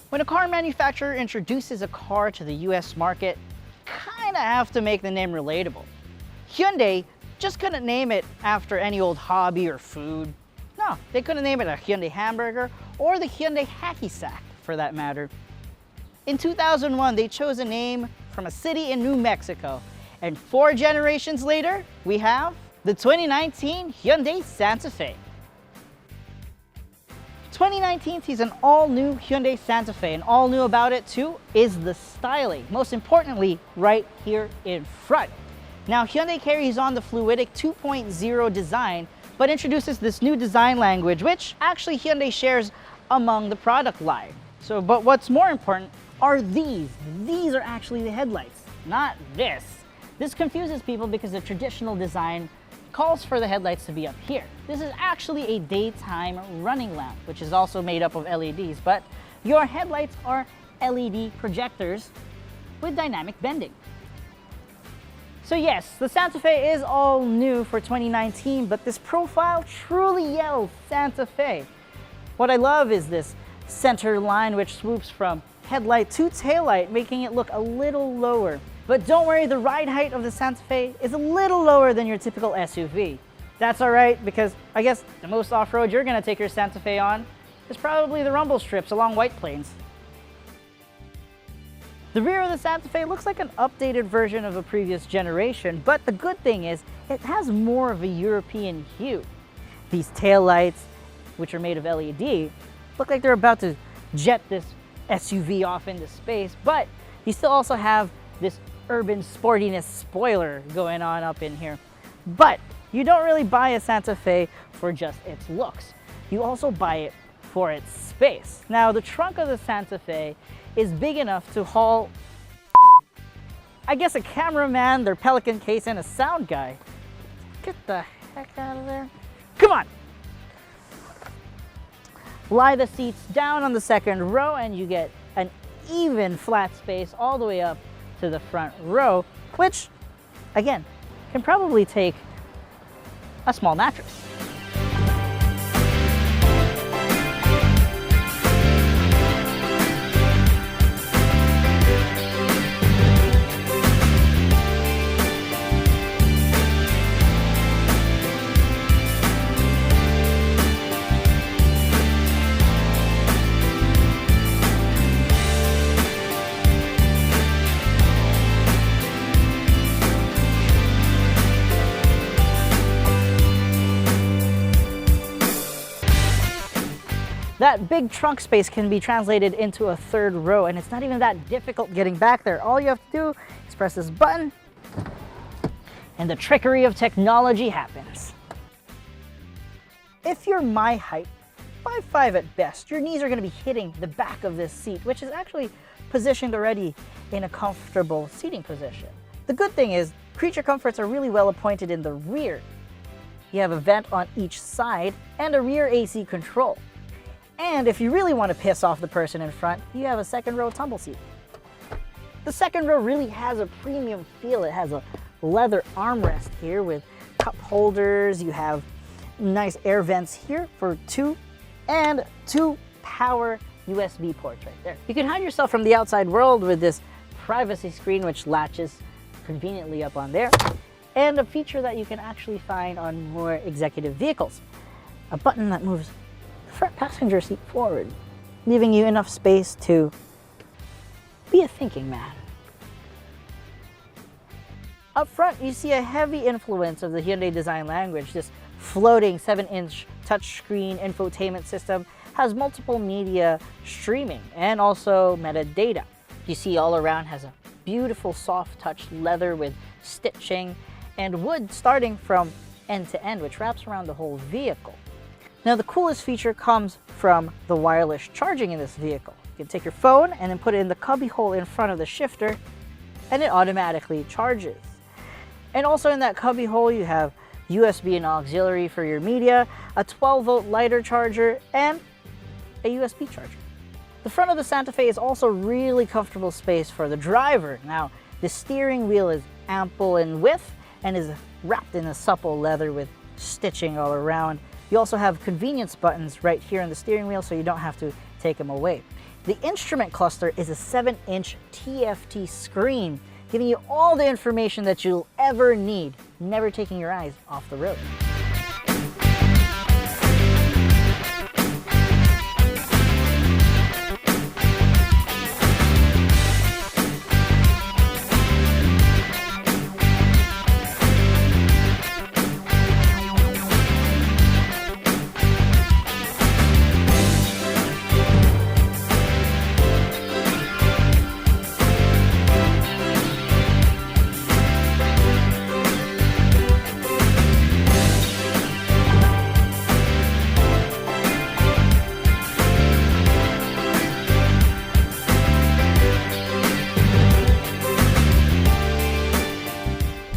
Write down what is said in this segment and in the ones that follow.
When a car manufacturer introduces a car to the US market, kinda have to make the name relatable. Hyundai just couldn't name it after any old hobby or food. No, they couldn't name it a Hyundai hamburger or the Hyundai hacky sack for that matter. In 2001, they chose a name from a city in New Mexico. And 4 generations later, we have the 2019 Hyundai Santa Fe. 2019 sees an all-new Hyundai Santa Fe, and all new about it too is the styling. Most importantly, right here in front. Now, Hyundai carries on the Fluidic 2.0 design, but introduces this new design language, which actually Hyundai shares among the product line. But what's more important are these. These are actually the headlights, not this. This confuses people because the traditional design calls for the headlights to be up here. This is actually a daytime running lamp, which is also made up of LEDs, but your headlights are LED projectors with dynamic bending. So yes, the Santa Fe is all new for 2019, but this profile truly yells Santa Fe. What I love is this center line which swoops from headlight to taillight, making it look a little lower. But don't worry, the ride height of the Santa Fe is a little lower than your typical SUV. That's all right, because I guess the most off-road you're gonna take your Santa Fe on is probably the rumble strips along White Plains. The rear of the Santa Fe looks like an updated version of a previous generation, but the good thing is it has more of a European hue. These taillights, which are made of LED, look like they're about to jet this SUV off into space, but you still also have this urban sportiness spoiler going on up in here. But you don't really buy a Santa Fe for just its looks. You also buy it for its space. Now, the trunk of the Santa Fe is big enough to haul, I guess, a cameraman, their Pelican case, and a sound guy. Get the heck out of there. Come on! Lie the seats down on the second row and you get an even flat space all the way up to the front row, which, again, can probably take a small mattress. That big trunk space can be translated into a third row, and it's not even that difficult getting back there. All you have to do is press this button, and the trickery of technology happens. If you're my height, 5'5" at best, your knees are going to be hitting the back of this seat, which is actually positioned already in a comfortable seating position. The good thing is, creature comforts are really well appointed in the rear. You have a vent on each side and a rear AC control. And if you really want to piss off the person in front, you have a second row tumble seat. The second row really has a premium feel. It has a leather armrest here with cup holders. You have nice air vents here for 2 power USB ports right there. You can hide yourself from the outside world with this privacy screen, which latches conveniently up on there, and a feature that you can actually find on more executive vehicles, a button that moves front passenger seat forward, leaving you enough space to be a thinking man. Up front, you see a heavy influence of the Hyundai design language. This floating 7-inch touchscreen infotainment system has multiple media streaming and also metadata. You see all around has a beautiful soft touch leather with stitching and wood starting from end to end, which wraps around the whole vehicle. Now, the coolest feature comes from the wireless charging in this vehicle. You can take your phone and then put it in the cubby hole in front of the shifter, and it automatically charges. And also in that cubby hole, you have USB and auxiliary for your media, a 12-volt lighter charger, and a USB charger. The front of the Santa Fe is also really comfortable space for the driver. Now, the steering wheel is ample in width and is wrapped in a supple leather with stitching all around. You also have convenience buttons right here in the steering wheel, so you don't have to take them away. The instrument cluster is a 7-inch TFT screen, giving you all the information that you'll ever need, never taking your eyes off the road.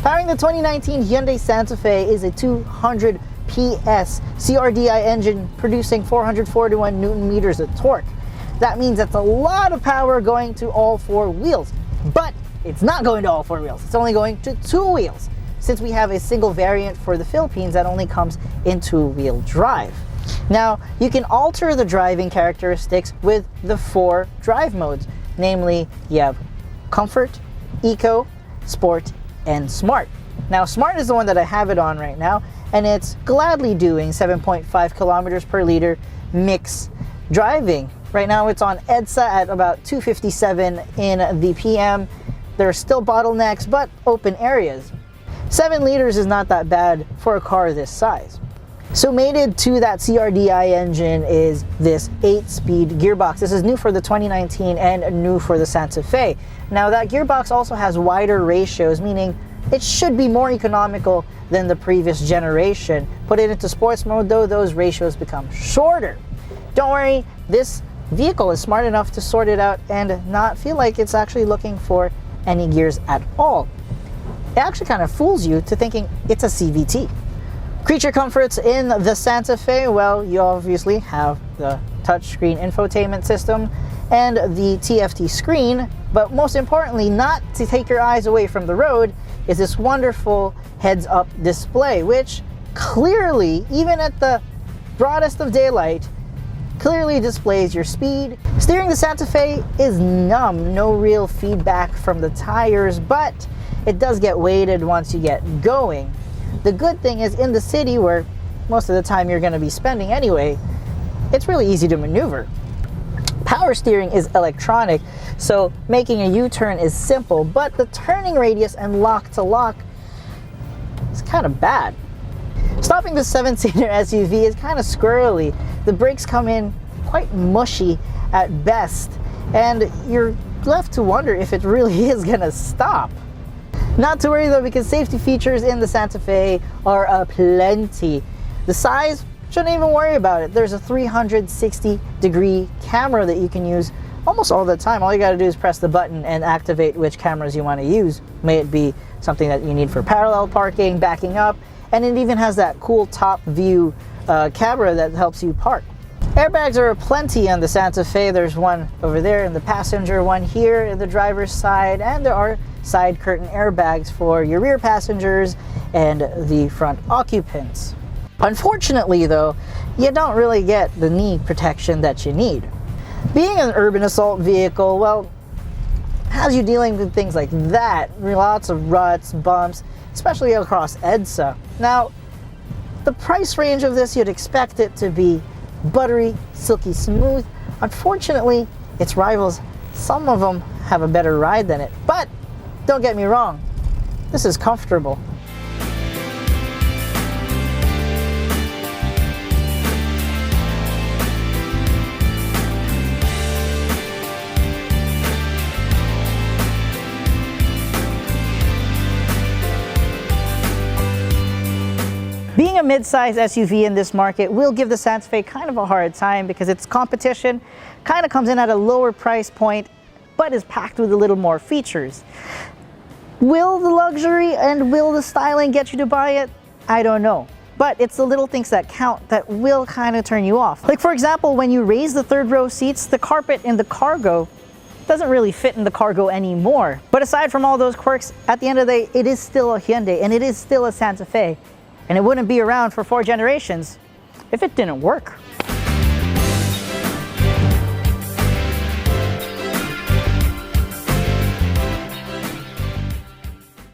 Powering the 2019 Hyundai Santa Fe is a 200 PS CRDI engine producing 441 Newton meters of torque. That means that's a lot of power going to all four wheels, but it's not going to all four wheels. It's only going to two wheels, since we have a single variant for the Philippines that only comes in two-wheel drive. Now, you can alter the driving characteristics with the 4 drive modes, namely you have Comfort, Eco, Sport, and Smart. Now, Smart is the one that I have it on right now, and it's gladly doing 7.5 kilometers per liter mix driving. Right now it's on EDSA at about 257 in the PM. There are still bottlenecks, but open areas. 7 liters is not that bad for a car this size. So mated to that CRDI engine is this 8-speed gearbox. This is new for the 2019 and new for the Santa Fe. Now that gearbox also has wider ratios, meaning it should be more economical than the previous generation. Put it into sports mode though, those ratios become shorter. Don't worry, this vehicle is smart enough to sort it out and not feel like it's actually looking for any gears at all. It actually kind of fools you to thinking it's a CVT. Creature comforts in the Santa Fe, well, you obviously have the touchscreen infotainment system and the TFT screen, but most importantly, not to take your eyes away from the road, is this wonderful heads-up display, which clearly, even at the broadest of daylight, clearly displays your speed. Steering the Santa Fe is numb, no real feedback from the tires, but it does get weighted once you get going. The good thing is, in the city where most of the time you're going to be spending anyway, it's really easy to maneuver. Power steering is electronic, so making a U-turn is simple, but the turning radius and lock to lock is kind of bad. Stopping the 7-seater SUV is kind of squirrely. The brakes come in quite mushy at best, and you're left to wonder if it really is going to stop. Not to worry though, because safety features in the Santa Fe are aplenty. The size, shouldn't even worry about it. There's a 360-degree camera that you can use almost all the time. All you got to do is press the button and activate which cameras you want to use. May it be something that you need for parallel parking, backing up, and it even has that cool top view camera that helps you park. Airbags are aplenty on the Santa Fe. There's one over there in the passenger, one here in the driver's side, and there are side curtain airbags for your rear passengers and the front occupants. Unfortunately though, you don't really get the knee protection that you need. Being an urban assault vehicle, well, has you dealing with things like that, lots of ruts, bumps, especially across EDSA. Now, the price range of this, you'd expect it to be buttery, silky smooth. Unfortunately, its rivals, some of them have a better ride than it, but don't get me wrong, this is comfortable. Being a mid-size SUV in this market will give the Santa Fe kind of a hard time because its competition kind of comes in at a lower price point, but is packed with a little more features. Will the luxury and will the styling get you to buy it? I don't know. But it's the little things that count that will kind of turn you off. Like for example, when you raise the third row seats, the carpet in the cargo doesn't really fit in the cargo anymore. But aside from all those quirks, at the end of the day, it is still a Hyundai and it is still a Santa Fe. and it wouldn't be around for 4 generations if it didn't work.